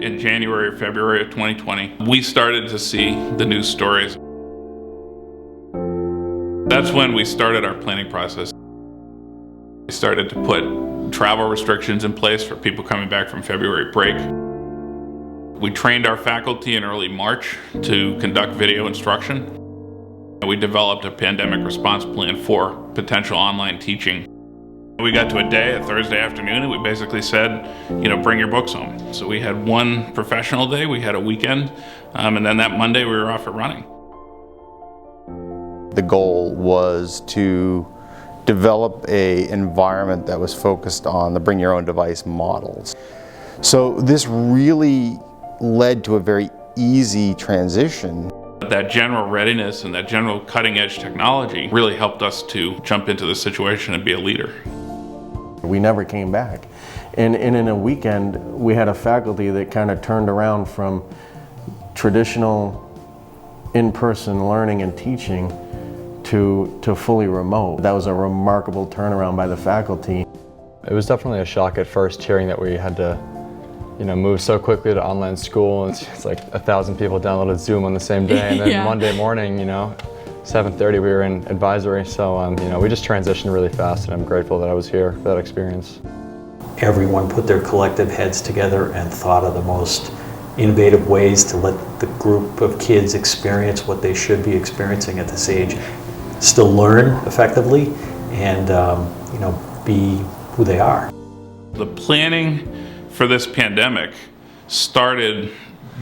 in January or February of 2020, we started to see the news stories. That's when we started our planning process. We started to put travel restrictions in place for people coming back from February break. We trained our faculty in early March to conduct video instruction. We developed a pandemic response plan for potential online teaching. We got to a Thursday afternoon, and we basically said, bring your books home. So we had one professional day, we had a weekend, and then that Monday we were off and running. The goal was to develop an environment that was focused on the bring your own device models. So this really led to a very easy transition. That general readiness and that general cutting edge technology really helped us to jump into the situation and be a leader. We never came back. And in a weekend, we had a faculty that kind of turned around from traditional in-person learning and teaching to fully remote. That was a remarkable turnaround by the faculty. It was definitely a shock at first hearing that we had to move so quickly to online school. It's like 1,000 people downloaded Zoom on the same day, and then Yeah. Monday morning, 7:30 we were in advisory. So, we just transitioned really fast, and I'm grateful that I was here for that experience. Everyone put their collective heads together and thought of the most innovative ways to let the group of kids experience what they should be experiencing at this age, still learn effectively, and be who they are. The planning for this pandemic started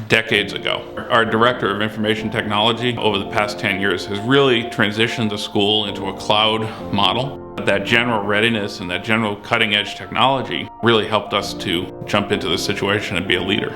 decades ago. Our director of information technology over the past 10 years has really transitioned the school into a cloud model. That general readiness and that general cutting edge technology really helped us to jump into the situation and be a leader.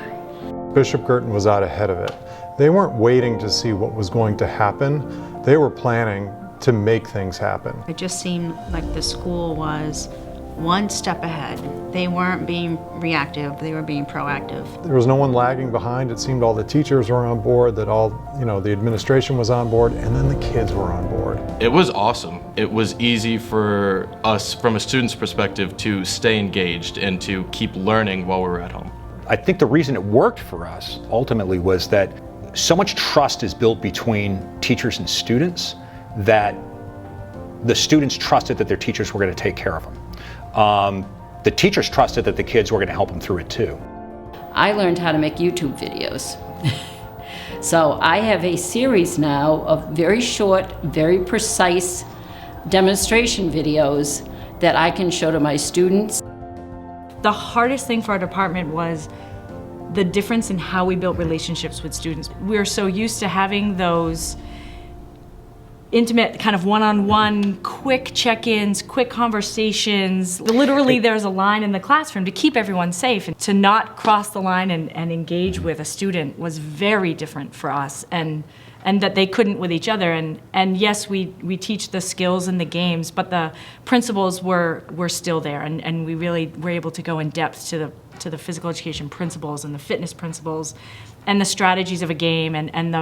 Bishop Guertin was out ahead of it. They weren't waiting to see what was going to happen. They were planning to make things happen. It just seemed like the school was one step ahead. They weren't being reactive, they were being proactive. There was no one lagging behind. It seemed all the teachers were on board, that all, the administration was on board, and then the kids were on board. It was awesome. It was easy for us, from a student's perspective, to stay engaged and to keep learning while we were at home. I think the reason it worked for us ultimately was that so much trust is built between teachers and students that the students trusted that their teachers were going to take care of them. The teachers trusted that the kids were going to help them through it too. I learned how to make YouTube videos. So I have a series now of very short, very precise demonstration videos that I can show to my students. The hardest thing for our department was the difference in how we built relationships with students. We're so used to having those intimate kind of one-on-one, quick check-ins, quick conversations. Literally there's a line in the classroom to keep everyone safe. And to not cross the line and engage with a student was very different for us, and that they couldn't with each other. And yes, we teach the skills and the games, but the principles were still there, and we really were able to go in depth to the physical education principles and the fitness principles and the strategies of a game, and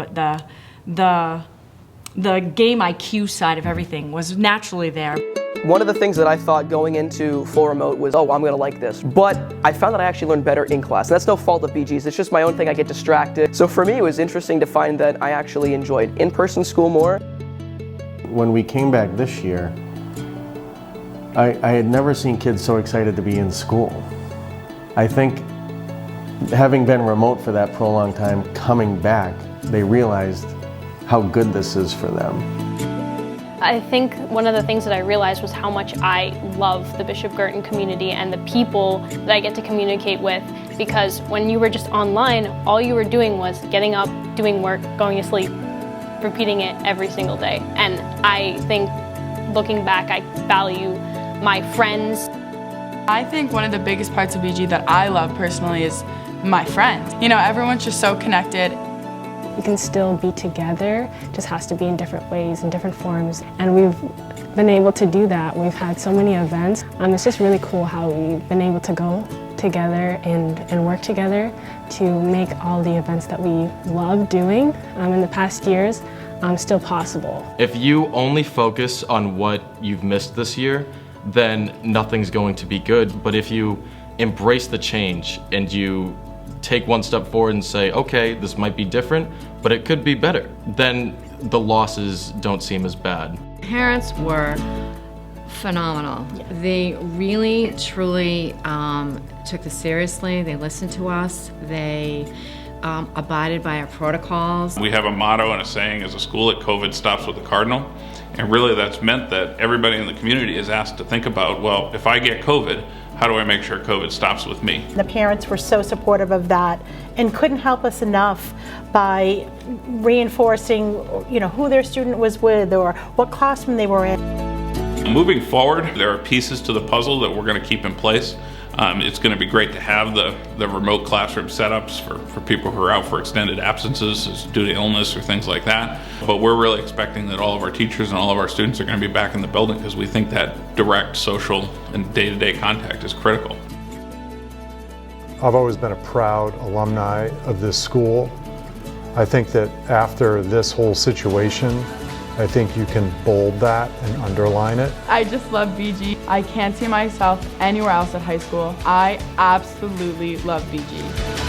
the game IQ side of everything was naturally there. One of the things that I thought going into full remote was, oh, I'm gonna like this. But I found that I actually learned better in class. And that's no fault of BG's, it's just my own thing, I get distracted. So for me, it was interesting to find that I actually enjoyed in-person school more. When we came back this year, I had never seen kids so excited to be in school. I think having been remote for that prolonged time, coming back, they realized how good this is for them. I think one of the things that I realized was how much I love the Bishop Guertin community and the people that I get to communicate with, because when you were just online, all you were doing was getting up, doing work, going to sleep, repeating it every single day. And I think, looking back, I value my friends. I think one of the biggest parts of BG that I love personally is my friends. Everyone's just so connected. We can still be together, just has to be in different ways, in different forms. And we've been able to do that. We've had so many events. It's just really cool how we've been able to go together and work together to make all the events that we love doing in the past years still possible. If you only focus on what you've missed this year, then nothing's going to be good. But if you embrace the change and you take one step forward and say, okay, this might be different, but it could be better, then the losses don't seem as bad. Parents were phenomenal. They really, truly took this seriously. They listened to us. They abided by our protocols. We have a motto and a saying as a school that COVID stops with the Cardinal. And really that's meant that everybody in the community is asked to think about, well, if I get COVID, how do I make sure COVID stops with me? The parents were so supportive of that and couldn't help us enough by reinforcing, who their student was with or what classroom they were in. Moving forward, there are pieces to the puzzle that we're going to keep in place. It's going to be great to have the remote classroom setups for people who are out for extended absences due to illness or things like that. But we're really expecting that all of our teachers and all of our students are going to be back in the building because we think that direct social and day-to-day contact is critical. I've always been a proud alumni of this school. I think that after this whole situation, I think you can bold that and underline it. I just love BG. I can't see myself anywhere else at high school. I absolutely love BG.